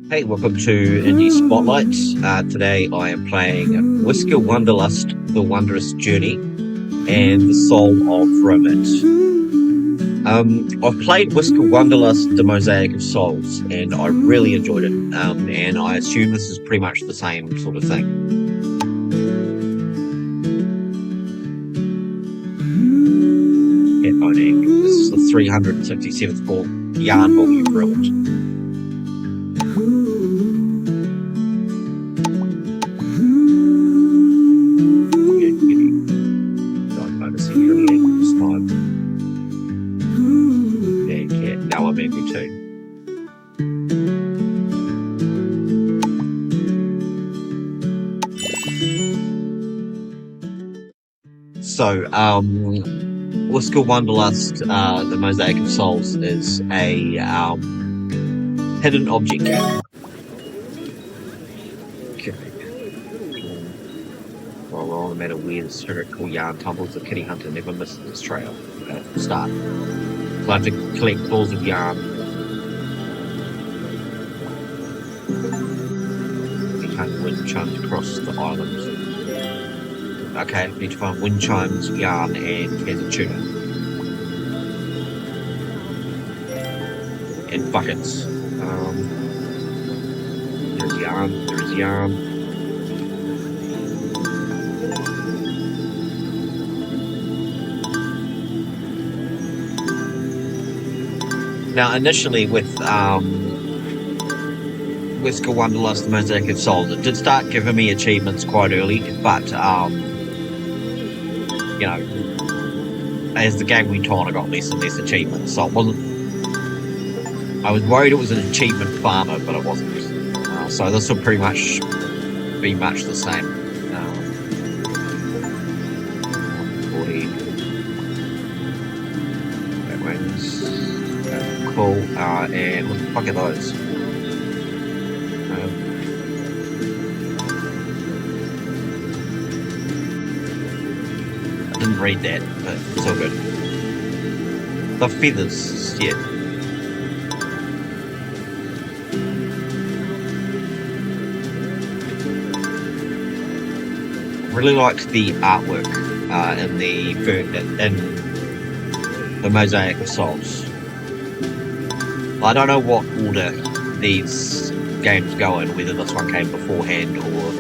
Hey, welcome to Indie Spotlight. Today I am playing Whisker Wanderlust, The Wondrous Journey, and The Soul of Romit. I've played Whisker Wanderlust, The Mosaic of Souls, and I really enjoyed it. And I assume this is pretty much the same sort of thing. Headphoning. This is the 367th ball yarn volume drilled. Now I'm MP2. So, Whisker Wanderlust, The Mosaic of Souls is a hidden object game. Okay. While we're on the matter where the spherical yarn tumbles, the kitty hunter never misses its trail. Start. So I have to collect balls of yarn. You can't wind chimes across the island. Okay, need to find wind chimes, yarn, and cans of tuna. And buckets. There's yarn. Now, initially with Whisker Wanderlust, The Mosaic of Souls, it did start giving me achievements quite early, but you know, as the game went on, I got less and less achievements. So it wasn't. I was worried it was an achievement farmer, but it wasn't. So this will pretty much be much the same. 40. That wings. Cool. And what the fuck are those? I didn't read that, but it's all good. The feathers, yeah. Really liked the artwork in the Mosaic of Souls. I don't know what order these games go in, whether this one came beforehand or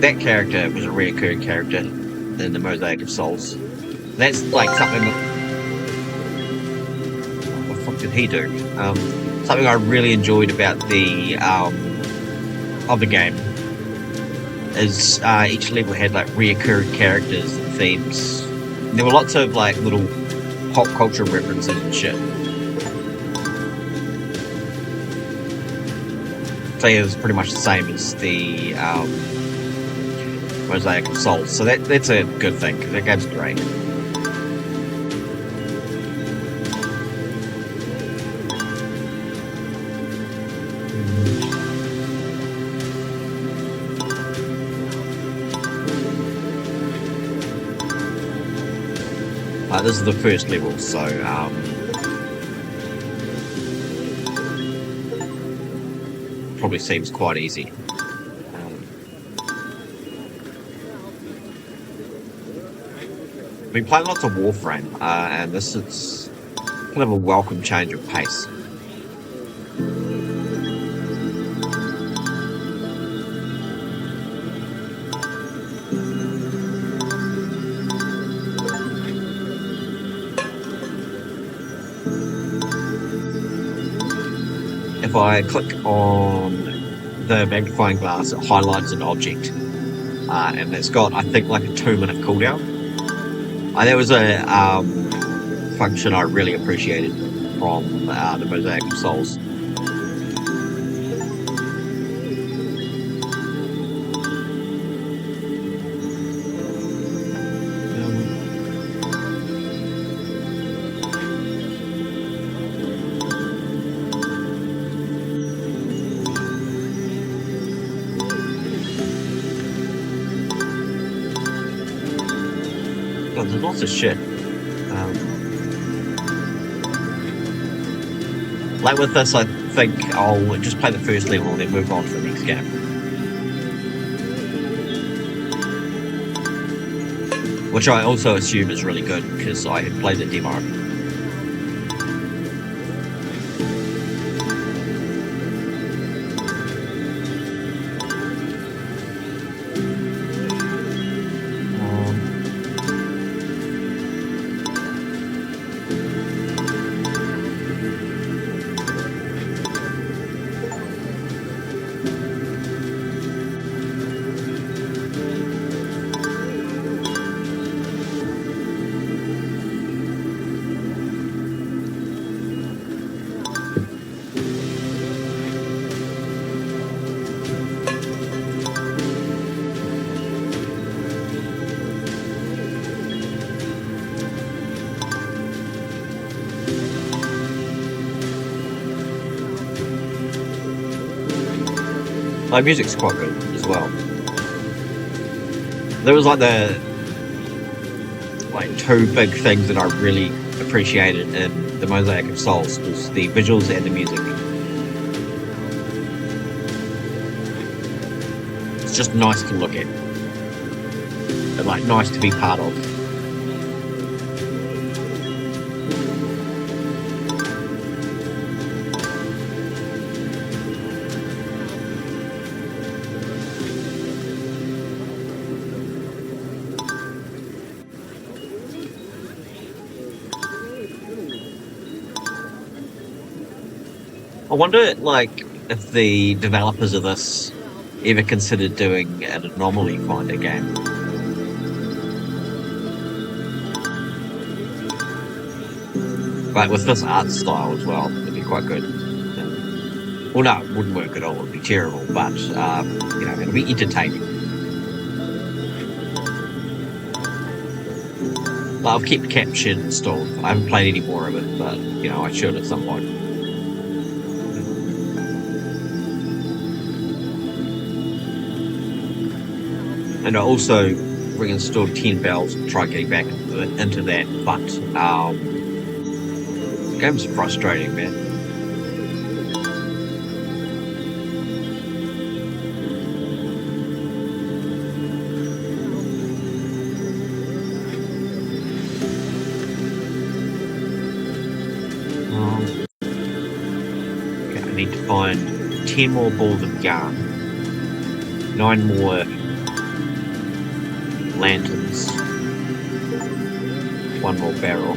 that character was a recurring character in the Mosaic of Souls. That's like something. What the fuck did he do? Something I really enjoyed about the game is each level had like reoccurring characters and themes. There were lots of like little pop culture references and shit. So yeah, it was pretty much the same as the Mosaic of Souls. So that's a good thing, because that game's great. This is the first level, so probably seems quite easy. I've been playing lots of Warframe, and this is kind of a welcome change of pace. If I click on the magnifying glass, it highlights an object, and it's got, I think, like a 2-minute cooldown. That was a function I really appreciated from the Mosaic of Souls. There's lots of shit. Like with this, I think I'll just play the first level and then move on to the next game. Which I also assume is really good, because I had played the demo. My music's quite good as well. There was like two big things that I really appreciated in the Mosaic of Souls was the visuals and the music. It's just nice to look at, and like nice to be part of. I wonder, like, if the developers of this ever considered doing an anomaly finder game. Like, with this art style as well, it'd be quite good. Well, no, it wouldn't work at all, it'd be terrible, but, it'd be entertaining. I've kept Captured installed. I haven't played any more of it, but, I should at some point. And I also reinstalled 10 Bells and tried getting back into that, but the game's frustrating, man. Okay, I need to find 10 more balls of yarn, 9 more lanterns, 1 more barrel.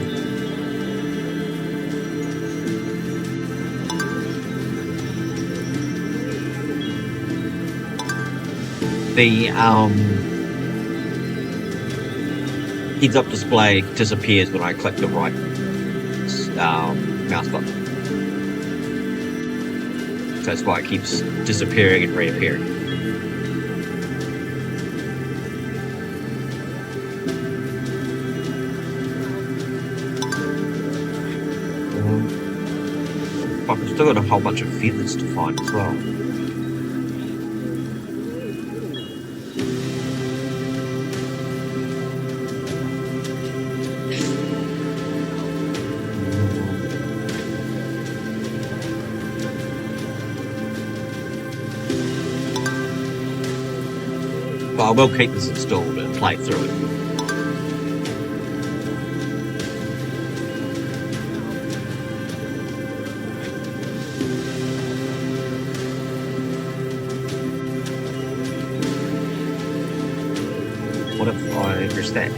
The heads-up display disappears when I click the right mouse button. So that's why it keeps disappearing and reappearing. I've still got a whole bunch of feathers to find as well. But I will keep this installed and play through it. What if I press that?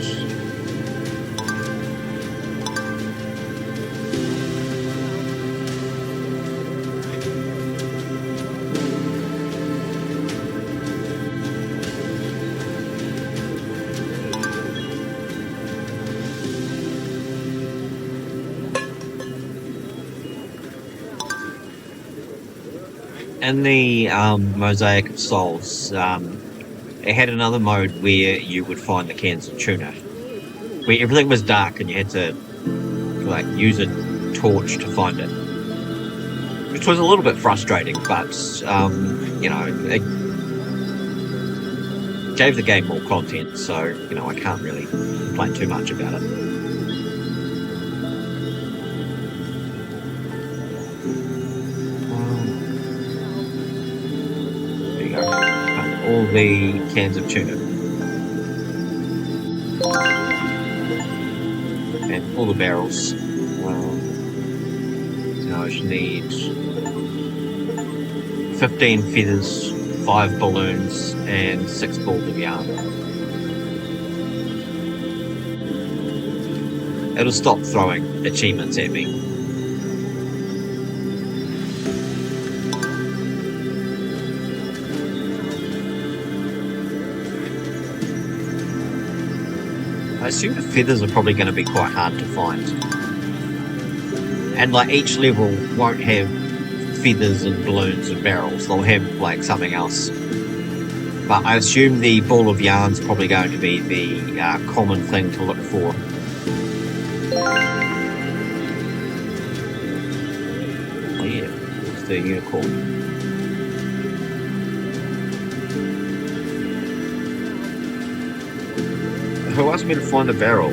In the Mosaic of Souls, it had another mode where you would find the cans of tuna, where everything was dark and you had to use a torch to find it, which was a little bit frustrating, but it gave the game more content, so I can't really complain too much about it. all the cans of tuna. And all the barrels. Now I should need 15 feathers, 5 balloons, and 6 balls of yarn. It'll stop throwing achievements at me. I assume the feathers are probably going to be quite hard to find. And like each level won't have feathers and balloons and barrels. They'll have like something else. But I assume the ball of yarn's probably going to be the common thing to look for. Oh yeah, it's the unicorn. Who asked me to find the barrel?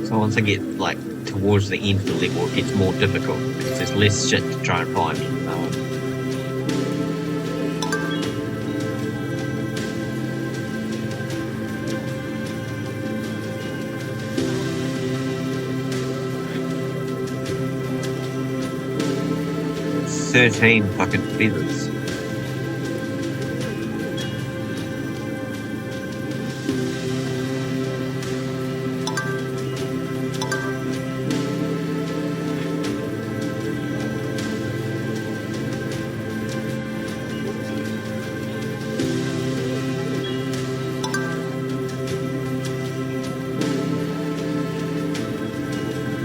So once I get like towards the end of the level, it gets more difficult because there's less shit to try and find. 13 fucking feathers.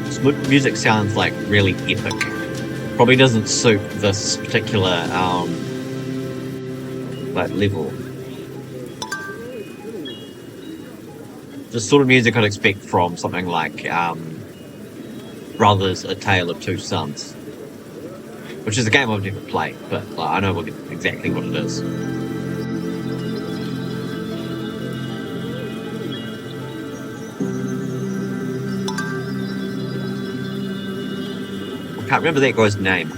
This music sounds like really epic. Probably doesn't suit this particular like level. The sort of music I'd expect from something like Brothers: A Tale of Two Sons, which is a game I've never played, but I know exactly what it is. I can't remember that guy's name.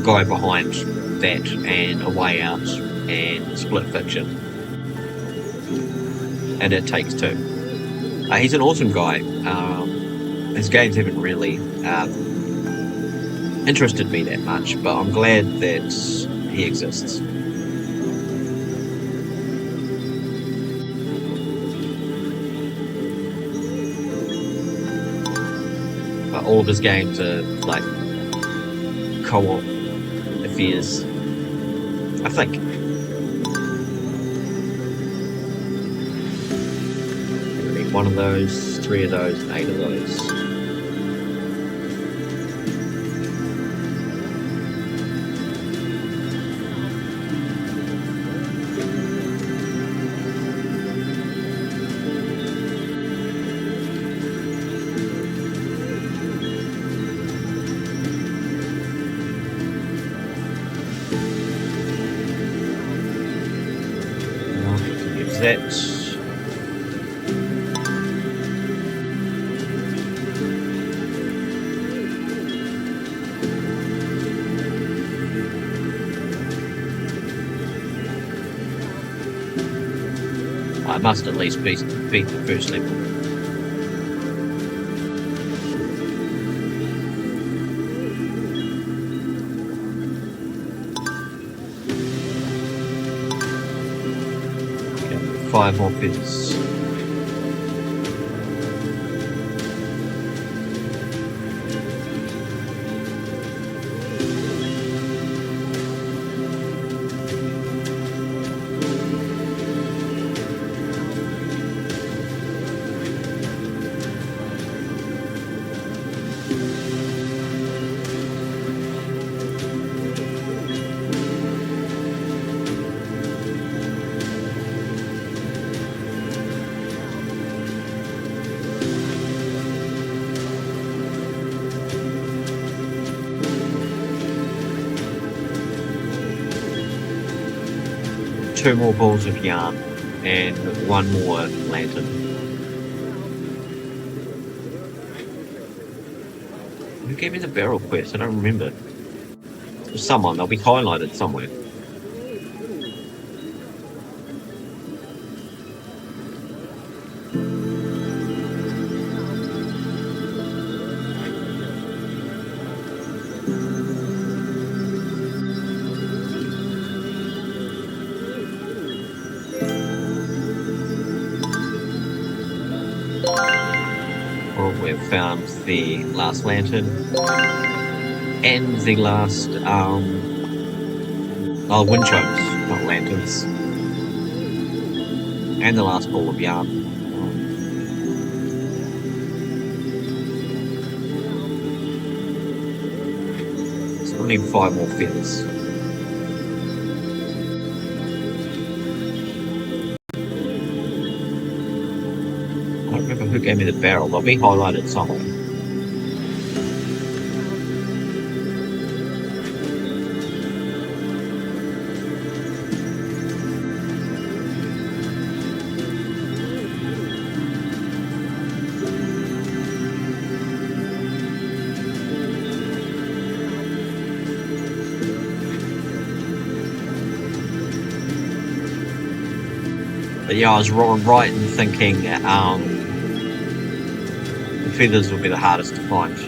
Guy behind that and A Way Out and Split Fiction. And It Takes Two. He's an awesome guy. His games haven't really interested me that much, but I'm glad that he exists. But all of his games are like co-op affairs, I think. I need 1 of those, 3 of those, and 8 of those. That I must at least beat the first level. Okay, 5 more feathers. Two more balls of yarn, and one more lantern. Who gave me the barrel quest? I don't remember. Someone, they'll be highlighted somewhere. Well, we've found the last lantern and the last wind chimes, not lanterns, and the last ball of yarn. So we'll need 5 more feathers. I don't remember who gave me the barrel. They'll be highlighted somewhere. But yeah, I was right in thinking the feathers would be the hardest to find.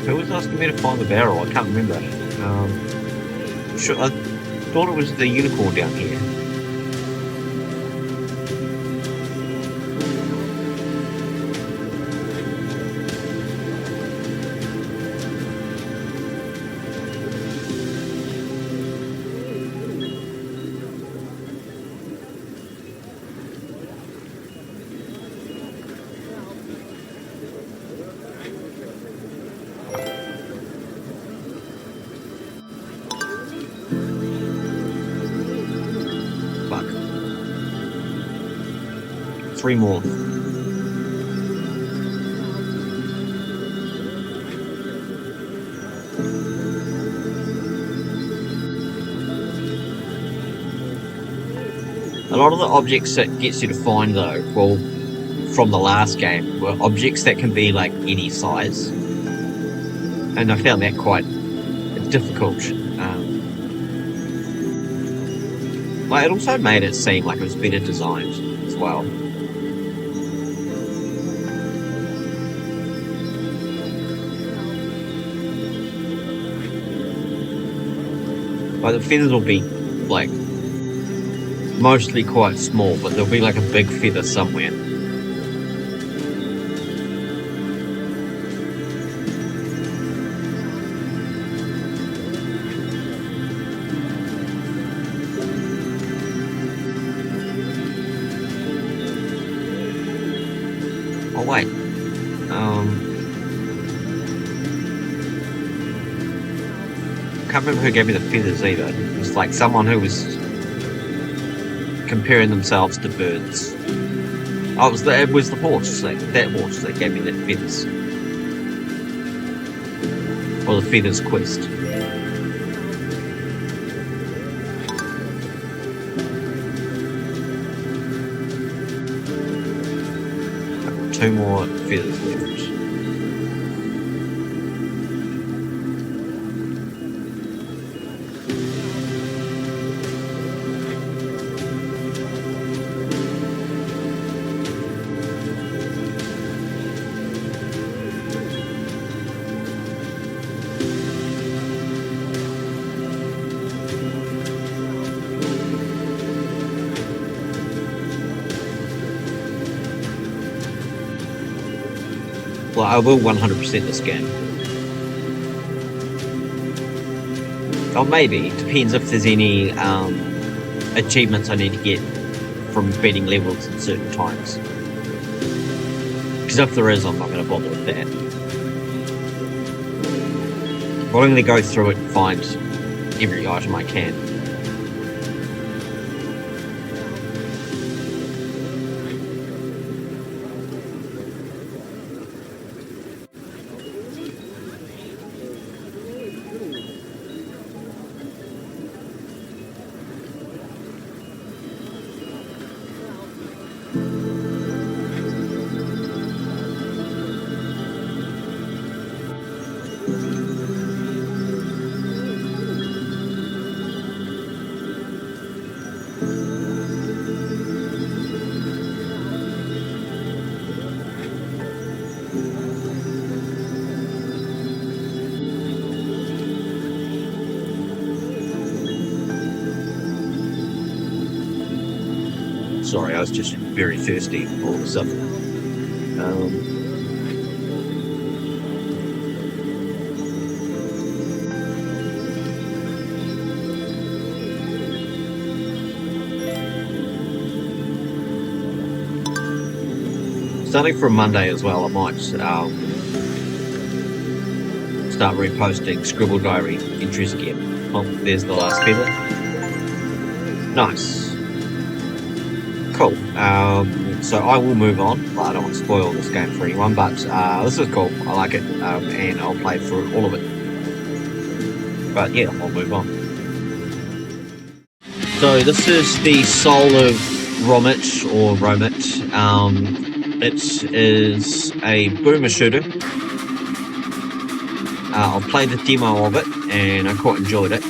Who was asking me to find the barrel? I can't remember. Sure, I thought it was the unicorn down here. Fuck. 3 more. A lot of the objects that gets you to find though, well, from the last game, were objects that can be like any size. And I found that quite difficult. Like, it also made it seem like it was better designed as well. Like, the feathers will be, like, mostly quite small, but there'll be, like, a big feather somewhere. Oh, wait. Can't remember who gave me the feathers either. It was like someone who was comparing themselves to birds. Oh, it was the horse. That horse that gave me the feathers. Or the feathers quest. Two more feathers left. Like, I will 100% this game. Or maybe, it depends if there's any achievements I need to get from beating levels at certain times. Because if there is, I'm not going to bother with that. I'm going to go through it and find every item I can. Sorry, I was just very thirsty all of a sudden. Starting from Monday as well, I might start reposting Scribble Diary entries again. Oh, there's the last feather. Nice. Cool. So I will move on. Well, I don't want to spoil this game for anyone, but this is cool. I like it, and I'll play through all of it. But yeah, I'll move on. So this is the Soul of Romit, or Romit. It is a boomer shooter. I've played the demo of it, and I quite enjoyed it.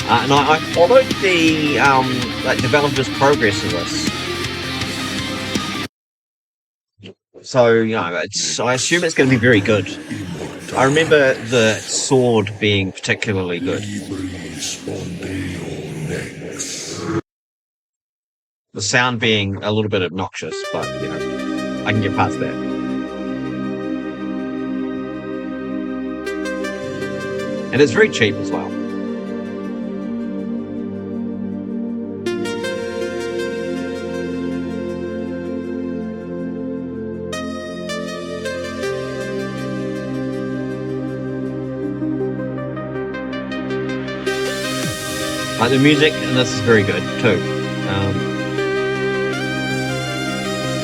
And I followed the developers' progress of this. So, you know, I assume it's going to be very good. I remember the sword being particularly good. The sound being a little bit obnoxious, but, you know, I can get past that. And it's very cheap as well. The music in this is very good too.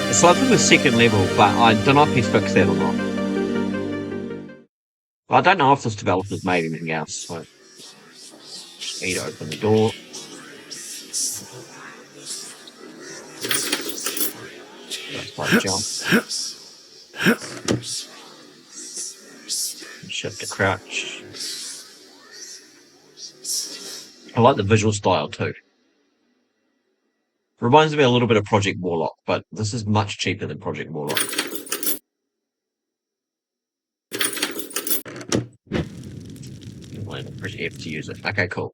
It's like the second level, but I don't know if he's fixed that or not. I don't know if this developer's made anything else. So just need to open the door. That's like a jump. Shift to crouch. I like the visual style too. Reminds me a little bit of Project Warlock, but this is much cheaper than Project Warlock. Press F to use it. Okay, cool.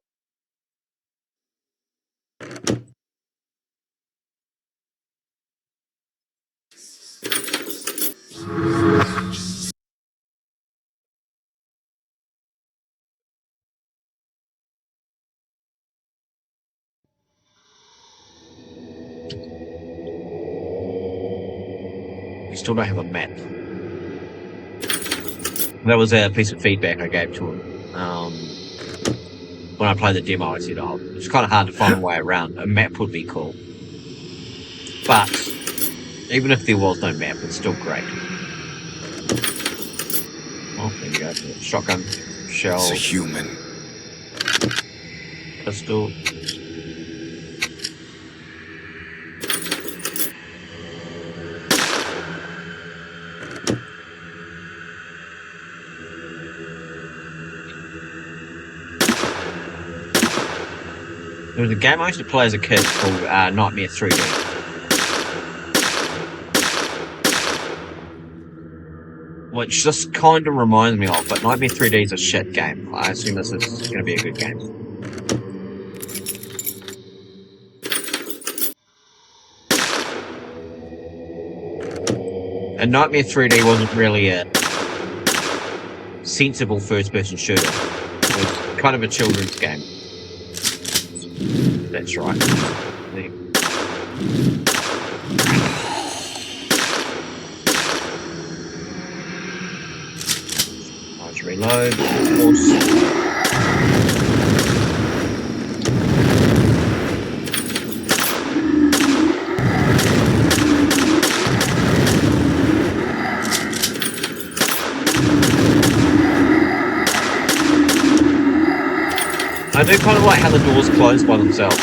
We still don't have a map. That was a piece of feedback I gave to him. When I played the demo, I said, oh, it's kind of hard to find a way around. A map would be cool. But even if there was no map, it's still great. Oh, there you go. Shotgun, shell. It's a human. Pistol. There was a game I used to play as a kid called Nightmare 3D. Which this kind of reminds me of, but Nightmare 3D is a shit game. I assume this is going to be a good game. And Nightmare 3D wasn't really a sensible first-person shooter. It was kind of a children's game. That's right. Let's reload, of course. I do kind of like how the doors close by themselves.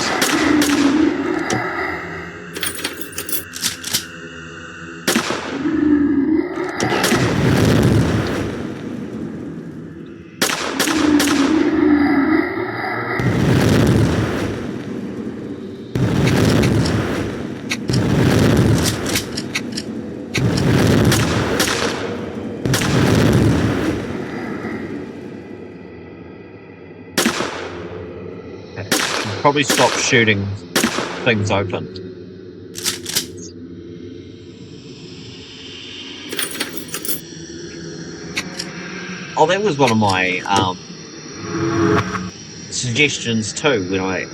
Probably stop shooting things open. Oh, that was one of my suggestions too when I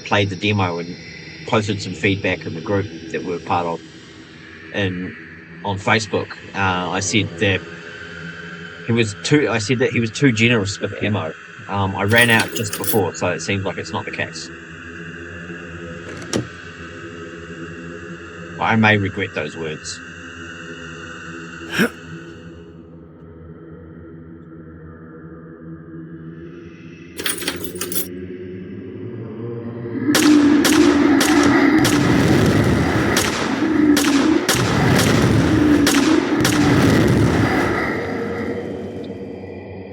played the demo and posted some feedback in the group that we're part of on Facebook. I said that he was too generous with ammo. I ran out just before, so it seems like it's not the case. I may regret those words.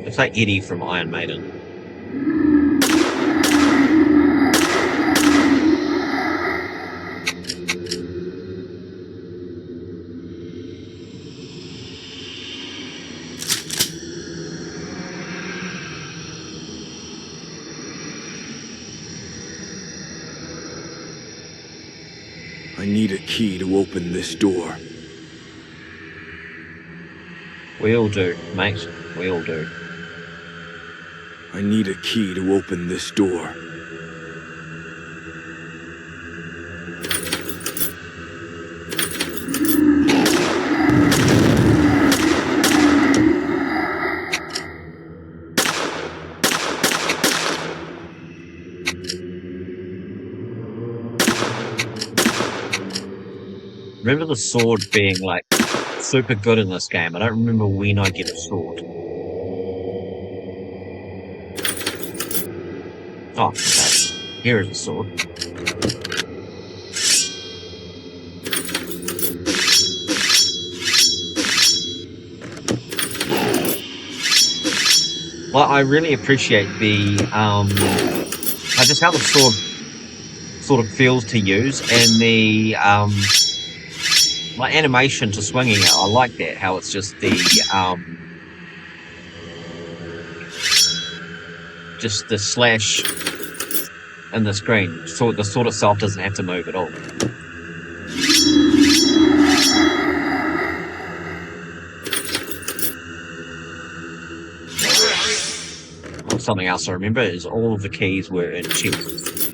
It's like Eddie from Iron Maiden. I need a key to open this door. We all do, mate. We all do. I need a key to open this door. Remember the sword being like super good in this game. I don't remember when I get a sword. Oh, okay. Here is a sword. Well, I really appreciate the just how the sword sort of feels to use, and the my animation to swinging it. I like that, how it's just the slash in the screen. So the sword itself doesn't have to move at all. Something else I remember is all of the keys were in chests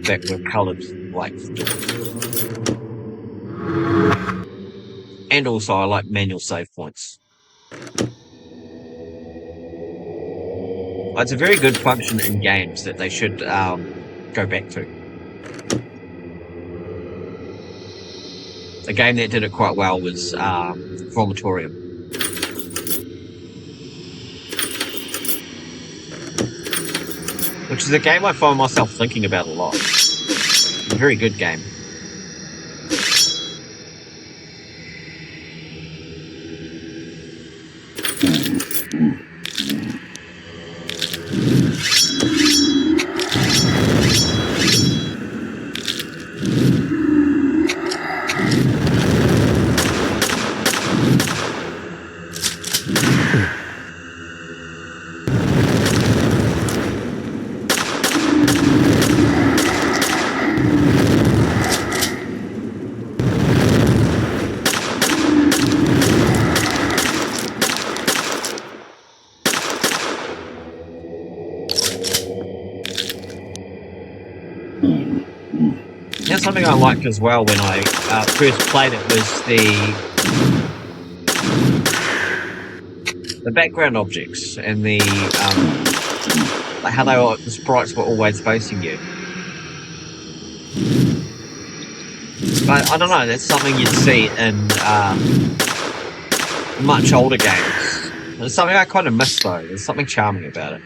that were coloured like the door. And also I like manual save points. It's a very good function in games that they should go back to. A game that did it quite well was Vomitorium. Which is a game I find myself thinking about a lot. A very good game. something I liked as well when I first played it was the background objects and like how the sprites were always facing you. But I don't know, that's something you'd see in much older games. It's something I kind of miss though. There's something charming about it.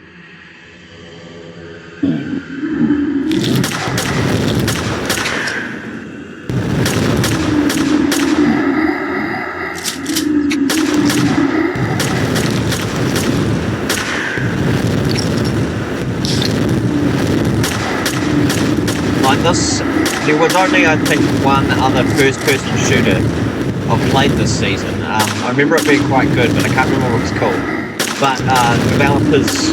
Like this, there was only I think one other first-person shooter I've played this season. I remember it being quite good, but I can't remember what it was called. But developers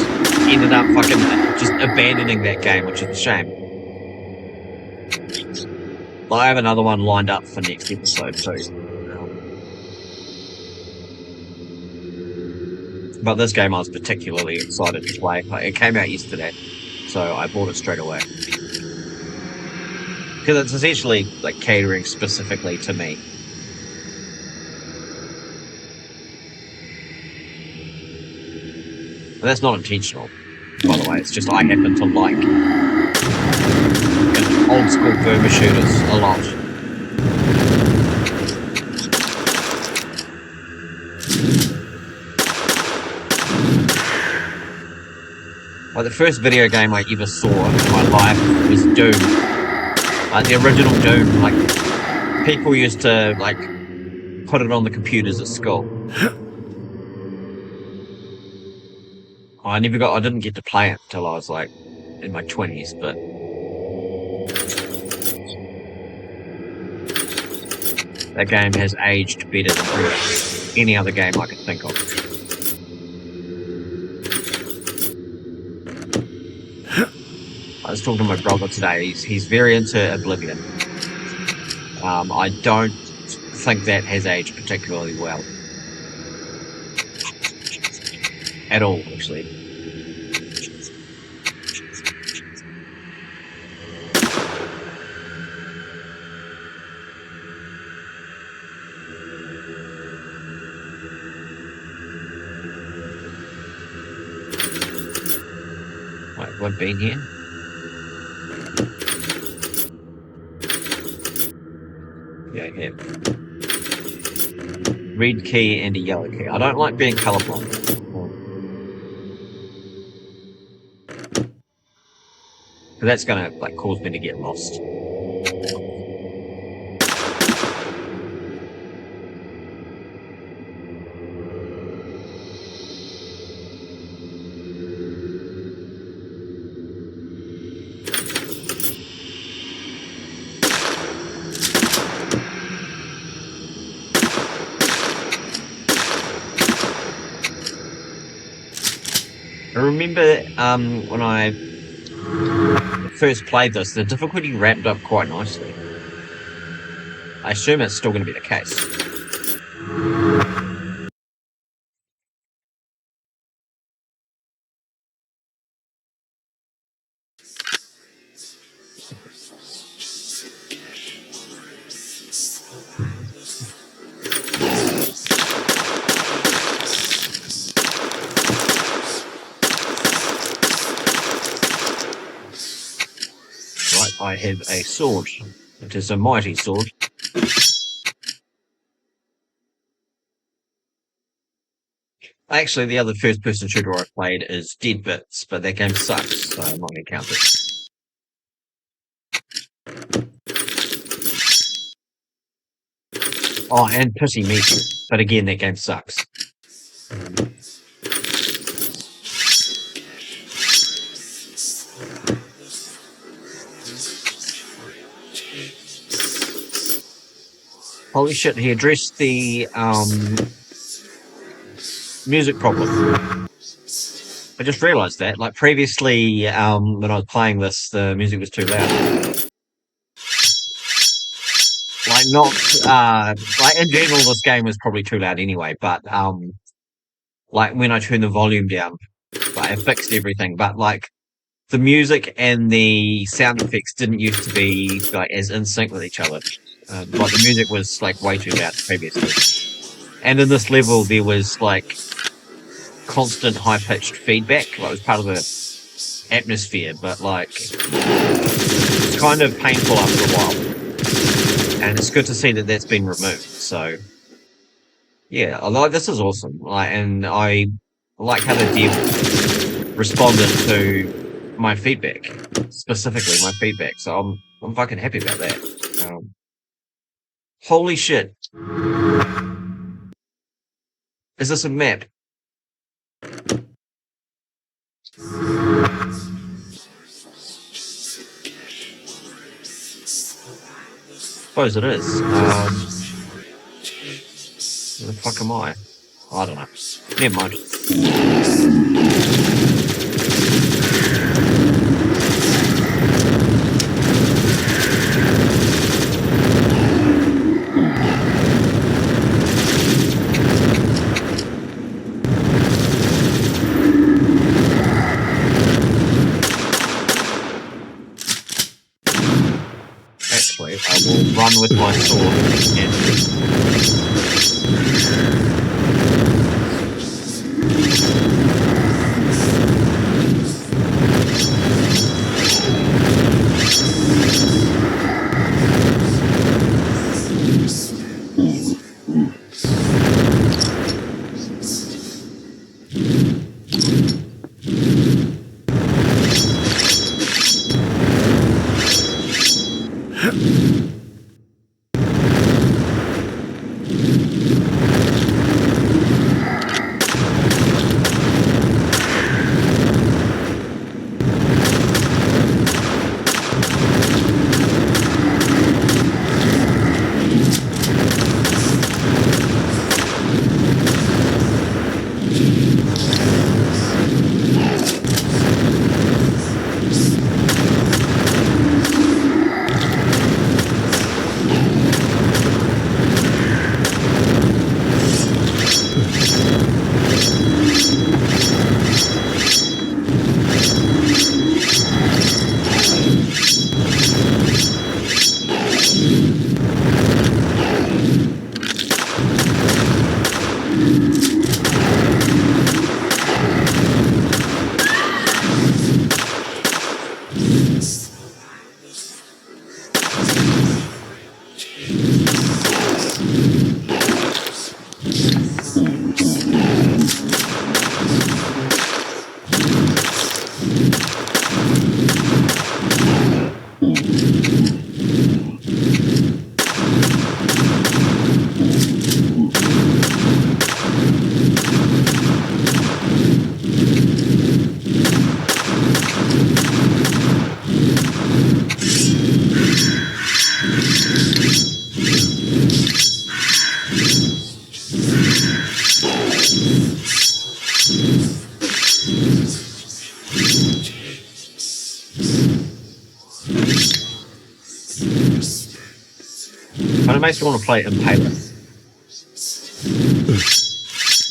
ended up fucking just abandoning that game, which is a shame. But I have another one lined up for next episode too. But this game I was particularly excited to play. Like, it came out yesterday, so I bought it straight away. Because it's essentially like catering specifically to me. And that's not intentional, by the way. It's just I happen to like old school Burma shooters a lot. Like the first video game I ever saw in my life was Doom. Like the original Doom. Like people used to like put it on the computers at school. I didn't get to play it until I was like in my 20s, but that game has aged better than any other game I could think of. I was talking to my brother today. He's very into Oblivion. I don't think that has aged particularly well. At all, actually. Wait, have I been here? Yeah, here. Red key and a yellow key. I don't like being colorblind. Because that's gonna like cause me to get lost. I remember when I first played this, the difficulty ramped up quite nicely. I assume it's still going to be the case. Right, I have a sword. It is a mighty sword. Actually, the other first-person shooter I played is Dead Bits, but that game sucks, so I'm not going to count it. Oh, and Pity Meat, but again, that game sucks. Holy shit, he addressed the music problem. I just realised that. Like previously, when I was playing this, the music was too loud. Like not, like in general, this game was probably too loud anyway. But like when I turned the volume down, like it fixed everything. But like the music and the sound effects didn't used to be like as in sync with each other. Like the music was like way too loud previously, and in this level there was like constant high pitched feedback. Like it was part of the atmosphere, but like it's kind of painful after a while, and it's good to see that that's been removed. So yeah, I like this is awesome. Like, and I like how the dev responded to my feedback, specifically my feedback. So I'm fucking happy about that. Holy shit! Is this a map? Suppose it is. Where the fuck am I? I don't know. Never mind. Actually, I will run with my sword and kind of makes me want to play Impaler,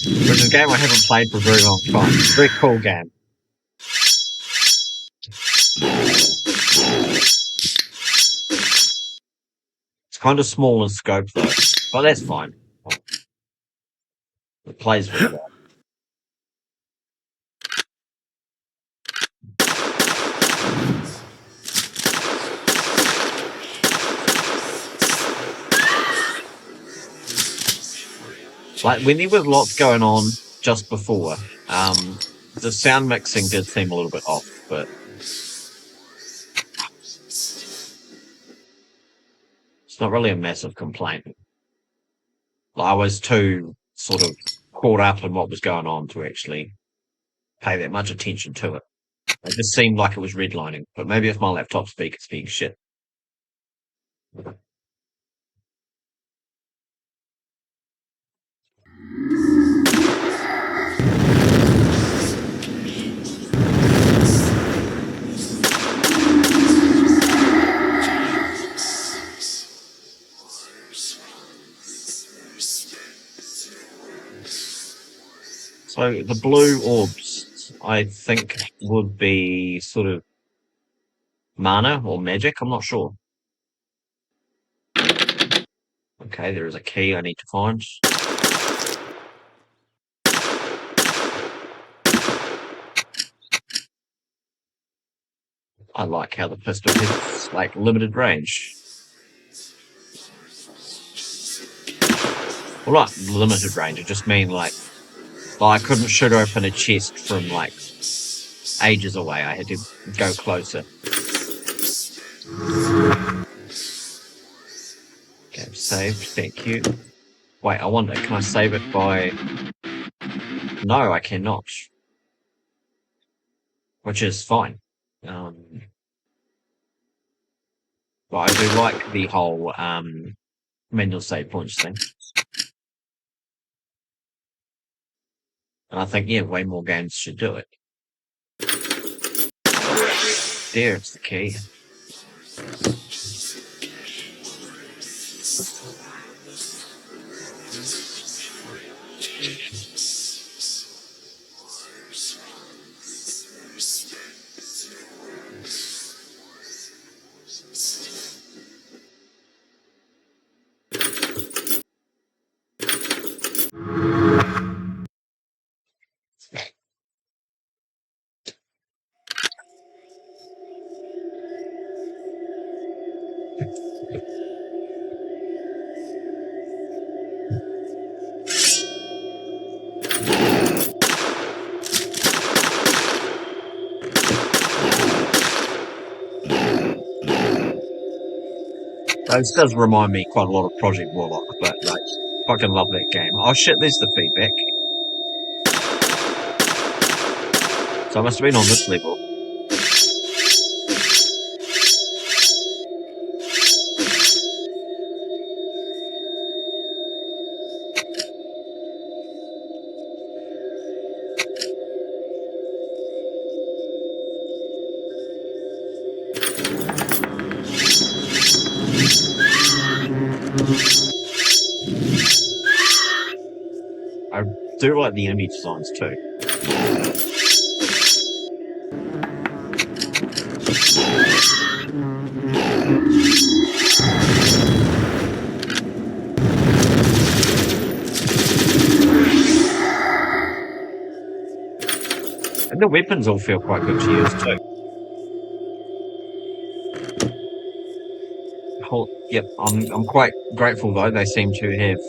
which is a game I haven't played for a very long time. It's a very cool game. It's kind of small in scope though, but that's fine. It plays very well. Like when there was lots going on just before, the sound mixing did seem a little bit off, but it's not really a massive complaint. Like, I was too sort of caught up in what was going on to actually pay that much attention to it. It just seemed like it was redlining, but maybe it's my laptop speakers being shit. So the blue orbs, I think would be sort of mana or magic. I'm not sure. Okay, there is a key I need to find. I like how the pistol has like limited range. Well, not limited range. I just mean like I couldn't shoot open a chest from like ages away. I had to go closer. Okay, saved. Thank you. Wait, I wonder, can I save it by... No, I cannot. Which is fine. But I do like the whole manual save points thing. And I think, yeah, way more games should do it. There, it's the key. This does remind me quite a lot of Project Warlock, but like, fucking love that game. Oh shit, there's the feedback. So I must have been on this level. I do like the enemy designs too. And the weapons all feel quite good to use too. Yep, I'm quite grateful though. They seem to have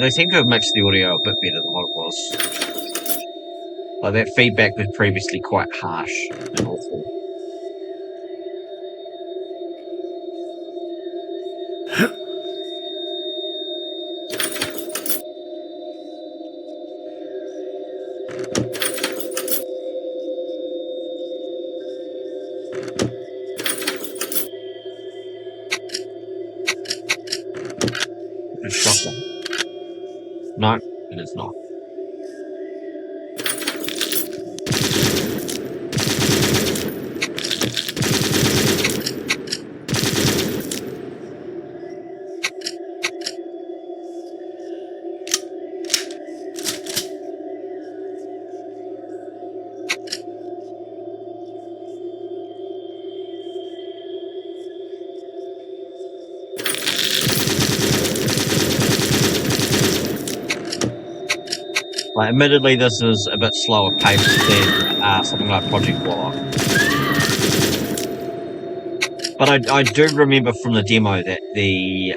they seem to have mixed the audio a bit better than what it was. Like that feedback was previously quite harsh and awful. A shotgun. No, it is not. Like, admittedly, this is a bit slower paced than something like Project Warlock. But I do remember from the demo that the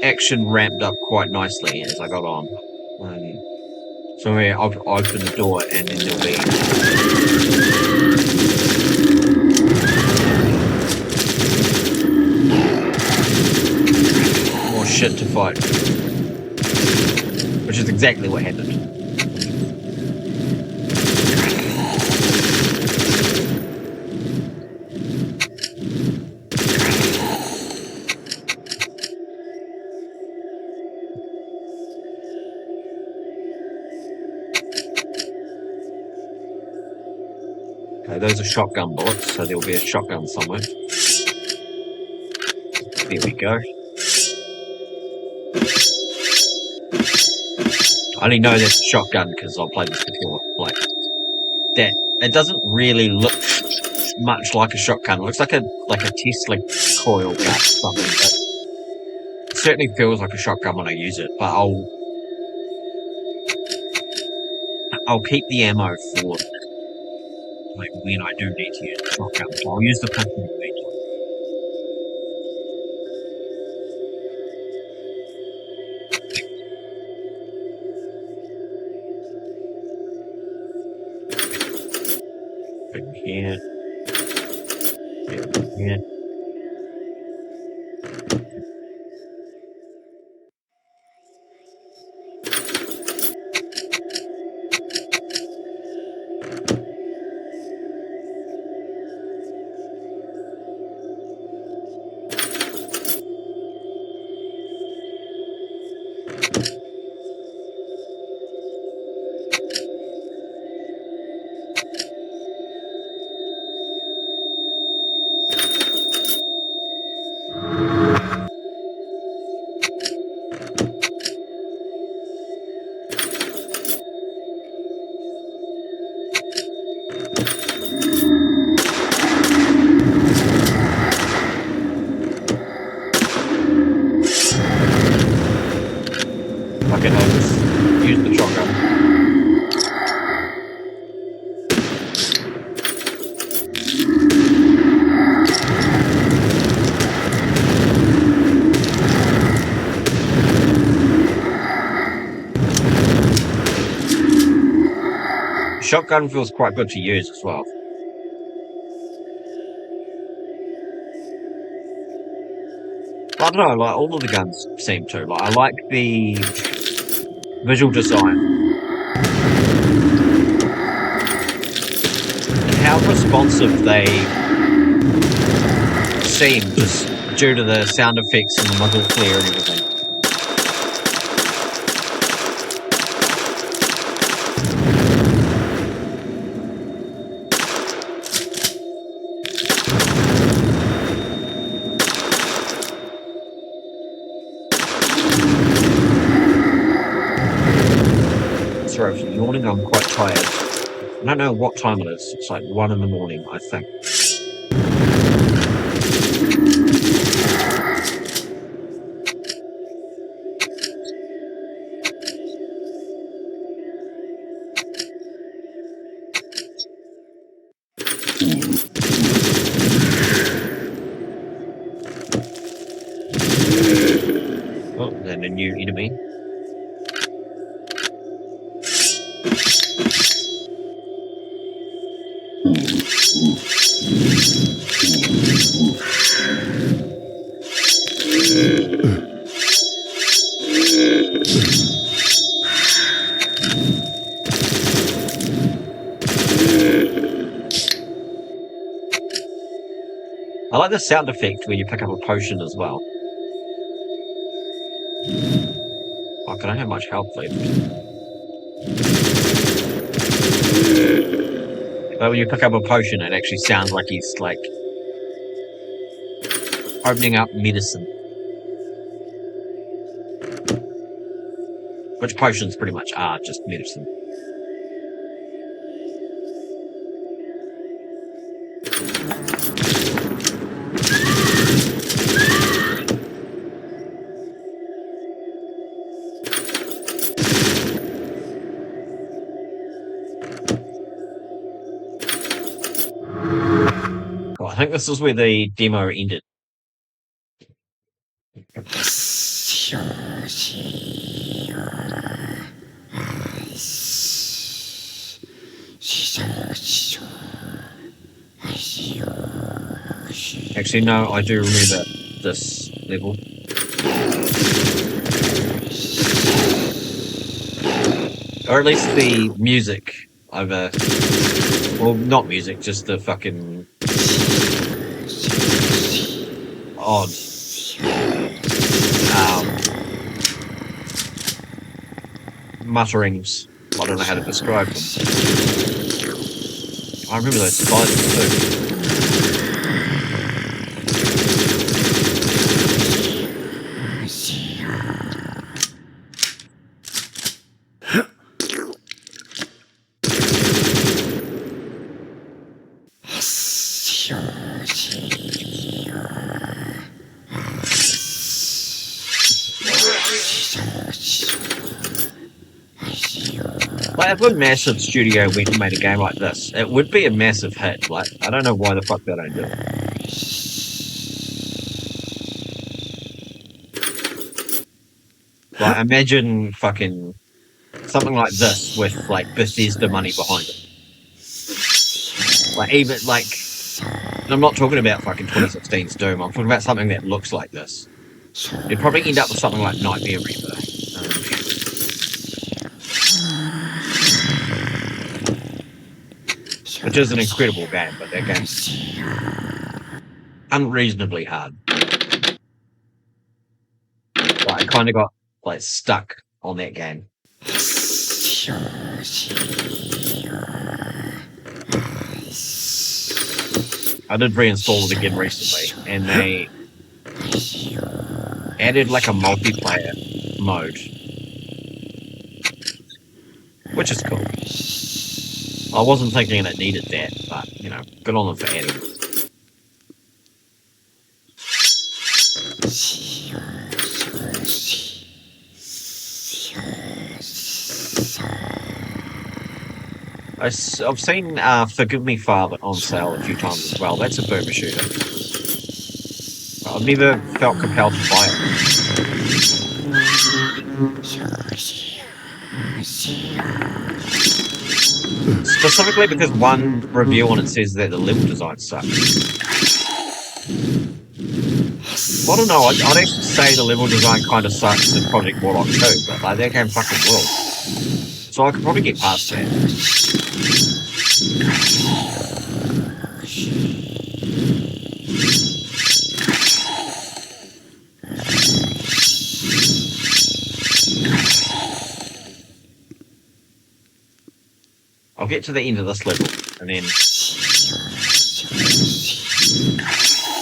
action ramped up quite nicely as I got on. So yeah, I'll open the door and then there'll be more shit to fight. Which is exactly what happened. Okay, those are shotgun bullets, so there'll be a shotgun somewhere. There we go. I only know that's a shotgun because I've played this before. Like that, it doesn't really look much like a shotgun. It looks like a Tesla coil gun or something, but it certainly feels like a shotgun when I use it. But I'll keep the ammo for like when I do need to use the shotgun. So I'll use the pistol in the meantime. Put it here. Here. Okay, I'll just use the shotgun. Shotgun feels quite good to use as well. I don't know, like all of the guns seem to. Like I like the visual design and how responsive they seem, just due to the sound effects and the muzzle flare and everything. Sorry for yawning, I'm quite tired. I don't know what time it is. It's like 1 in the morning, I think. Oh, then a new enemy. I like the sound effect when you pick up a potion as well. Fuck, I don't have much health left. But when you pick up a potion, it actually sounds like he's like opening up medicine. Which potions pretty much are just medicine. Well, I think this is where the demo ended. Actually, no, I do remember this level. Or at least the music over... Well, not music, just the fucking... odd... mutterings. I don't know how to describe them. I remember those spiders too. Like, if a massive studio went and made a game like this, it would be a massive hit. Like, I don't know why the fuck they don't do it. Like, imagine fucking something like this with, like, Bethesda money behind it. Like, even, like, I'm not talking about fucking 2016's Doom, I'm talking about something that looks like this. You'd probably end up with something like Nightmare Reaper. Which is an incredible game, but that game's unreasonably hard. Like, I kind of got like stuck on that game. I did reinstall it again recently, and they added like a multiplayer mode, which is cool. I wasn't thinking it needed that, but you know, good on them for adding it. I've seen Forgive Me Father on sale a few times as well. That's a boomer shooter. I've never felt compelled to buy it. Specifically because one review on it says that the level design sucks. I don't know, I'd actually say the level design kind of sucks in Project Warlock 2, but like, that game fucking rules. So I could probably get past that. I'll get to the end of this level, and then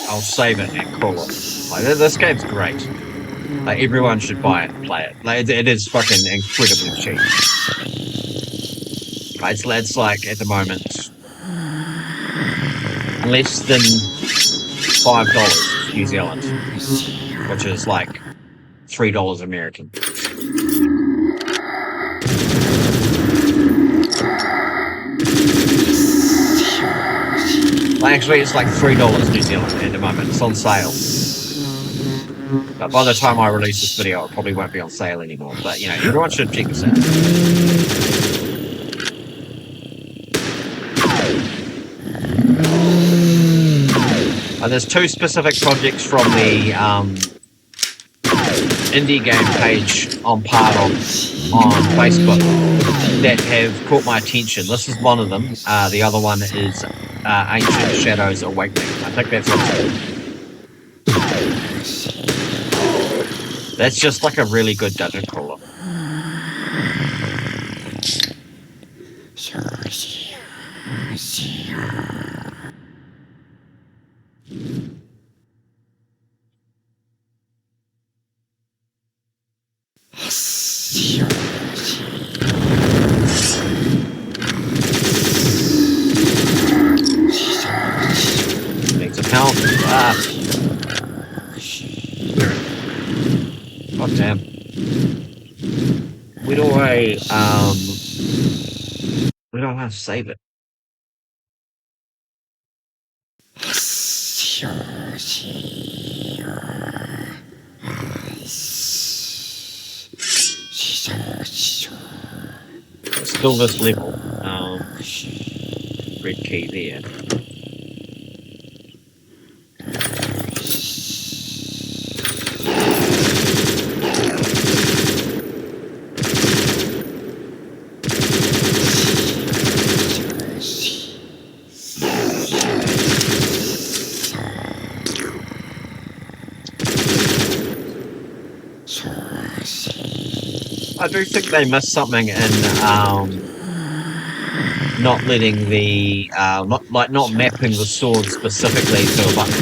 I'll save it and call it. Like, this game's great. Like, everyone should buy it and play it. Like, it is fucking incredibly cheap. Like, it's like, at the moment, less than $5 New Zealand, which is like $3 American. Actually, it's like $3 New Zealand at the moment. It's on sale. But by the time I release this video, it probably won't be on sale anymore. But, you know, everyone should check this out. And there's two specific projects from the indie game page on part on Facebook that have caught my attention. This is one of them. The other one is Ancient Shadows Awakening. I think that's what it's called. That's just like a really good dungeon crawler. Needs some help. God damn. Where do I have to save it? Still this level. Red key there. I do think they missed something in not letting the not mapping the sword specifically to a button.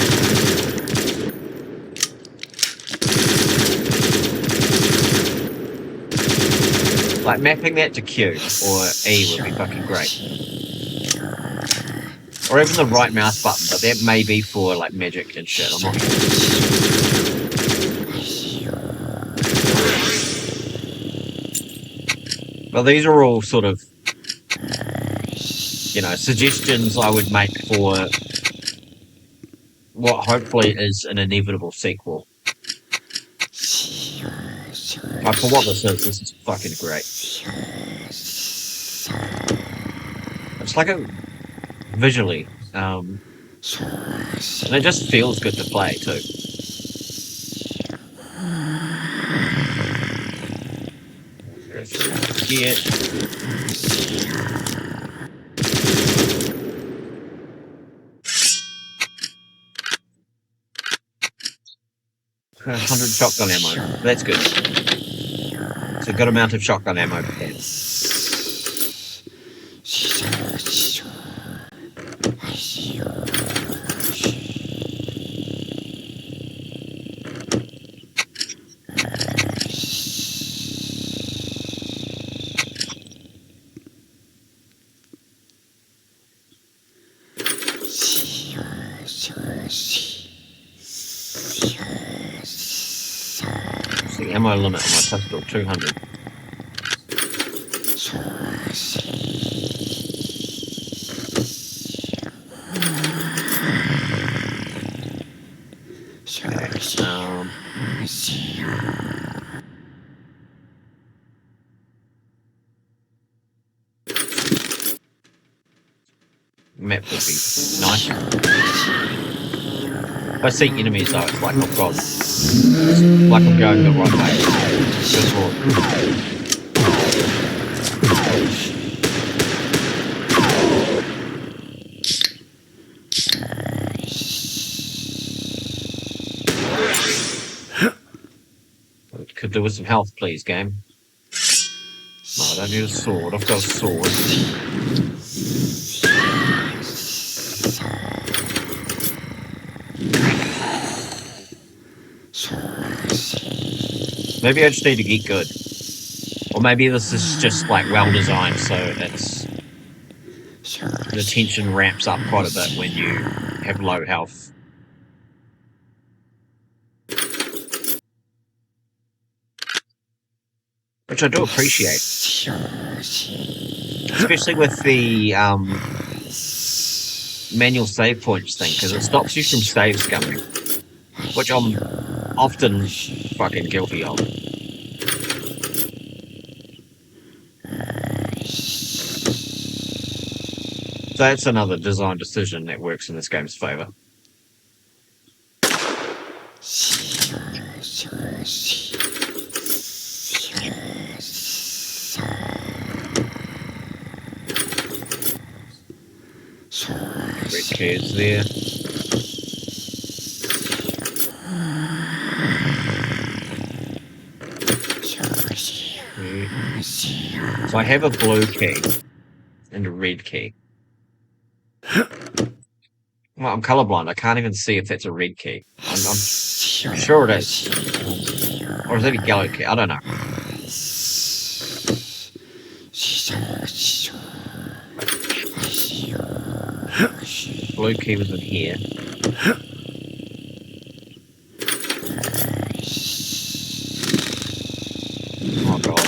Like mapping that to Q or E would be fucking great. Or even the right mouse button, but that may be for like magic and shit, I'm not sure. Well, these are all sort of, you know, suggestions I would make for what hopefully is an inevitable sequel. For what this is fucking great. It's like a visually, and it just feels good to play too. Yeah. 100 shotgun ammo. That's good. It's a good amount of shotgun ammo to have. It's the ammo limit on my pistol, 200. Map would be nice. If I see enemies though, it's like, oh god. It's like I'm going the right way. Good lord. Could do with some health, please, game. No, I don't need a sword. I've got a sword. Maybe I just need to get good. Or maybe this is just like well designed, so it's the tension ramps up quite a bit when you have low health. Which I do appreciate. Especially with the manual save points thing, because it stops you from save scumming. Which I'm often fucking guilty of. So that's another design decision that works in this game's favour. Red keys there. So I have a blue key and a red key. Well, I'm colourblind. I can't even see if that's a red key. I'm sure it is. Or is that a yellow key? I don't know. Blue key was in here. Oh god.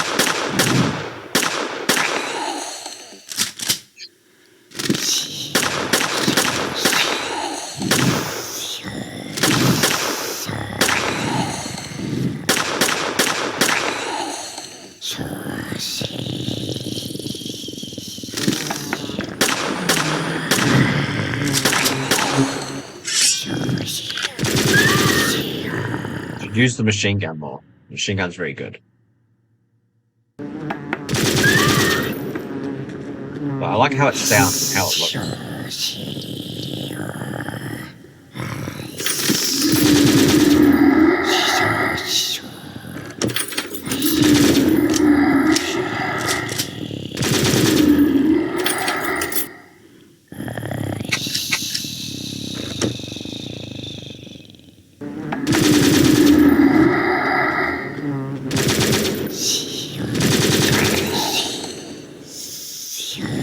Use the machine gun more. The machine gun's very good. But I like how it sounds and how it looks.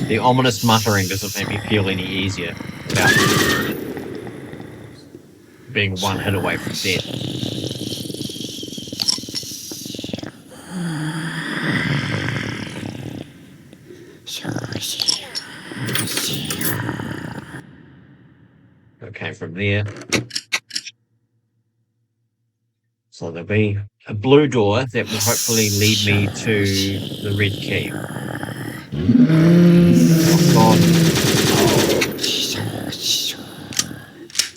The ominous muttering doesn't make me feel any easier about being one hit away from death. there. So there'll be a blue door that will hopefully lead me to the red key. Oh god.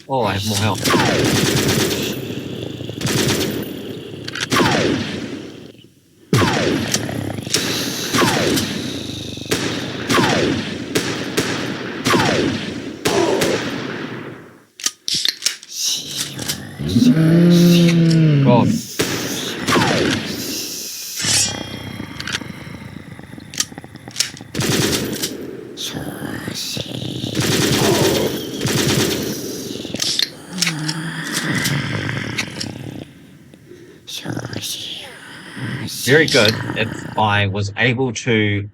Oh, I have more health. God. Very good if I was able to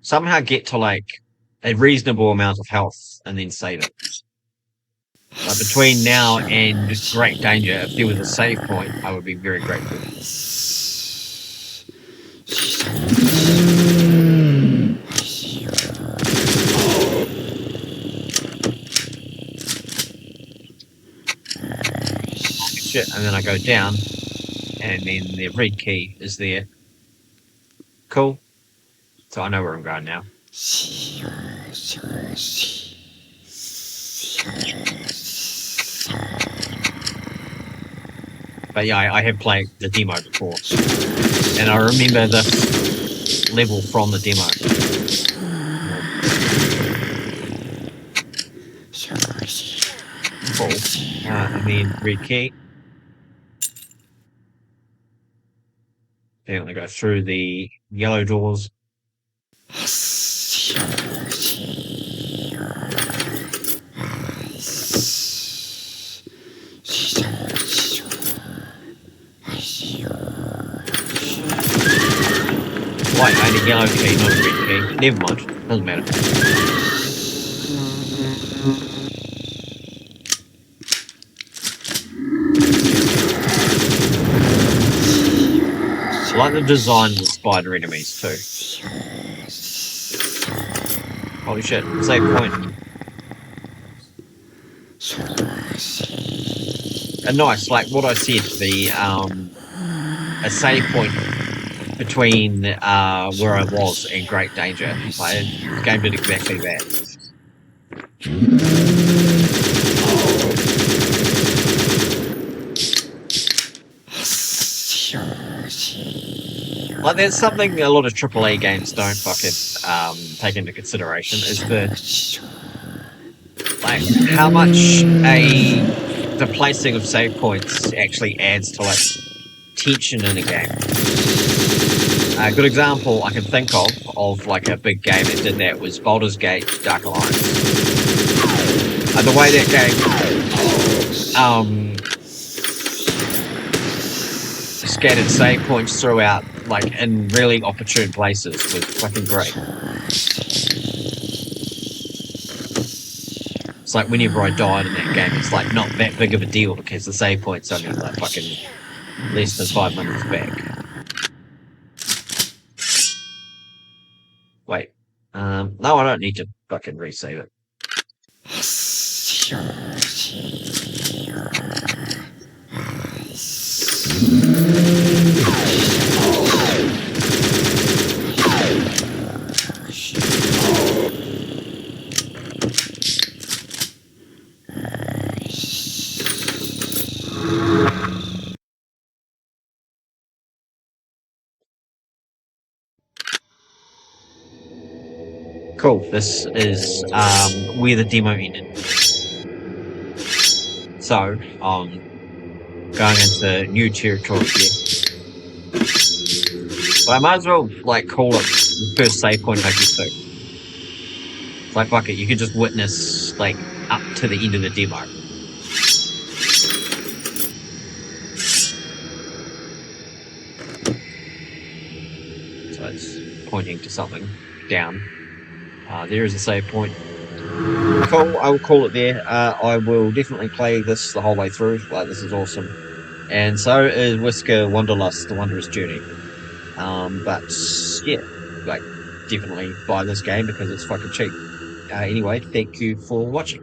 somehow get to like a reasonable amount of health and then save it. But between now and great danger, if there was a save point, I would be very grateful. Shit, and then I go down, and then the red key is there. Cool. So I know where I'm going now. But yeah, I have played the demo before, and I remember this level from the demo. Cool. And then red key. Then I'm going to go through the yellow doors. Right, I need a yellow key, not a red key. Never mind, doesn't matter. I like the design of the spider enemies too. Holy shit, save point. And nice, like what I said, a save point between where I was and great danger. Like, the game did exactly that. Like, there's something a lot of AAA games don't fucking take into consideration is how much the placing of save points actually adds to like tension in a game. A good example I can think of like a big game that did that was Baldur's Gate Dark Alliance. The way that game scattered save points throughout, like in really opportune places, was fucking great. It's like whenever I died in that game, it's like not that big of a deal because the save point's only like fucking less than 5 minutes back. Wait, no, I don't need to fucking resave it. Cool, this is where the demo ended. So, going into new territory here. But I might as well, like, call it the first save point I get to. It's like, fuck it, you could just witness, like, up to the end of the demo. So it's pointing to something down. There is a save point. Cool, I will call it there. I will definitely play this the whole way through. Like, this is awesome. And so is Whisker Wanderlust, The Wondrous Journey. But yeah, like, definitely buy this game because it's fucking cheap. Anyway, thank you for watching.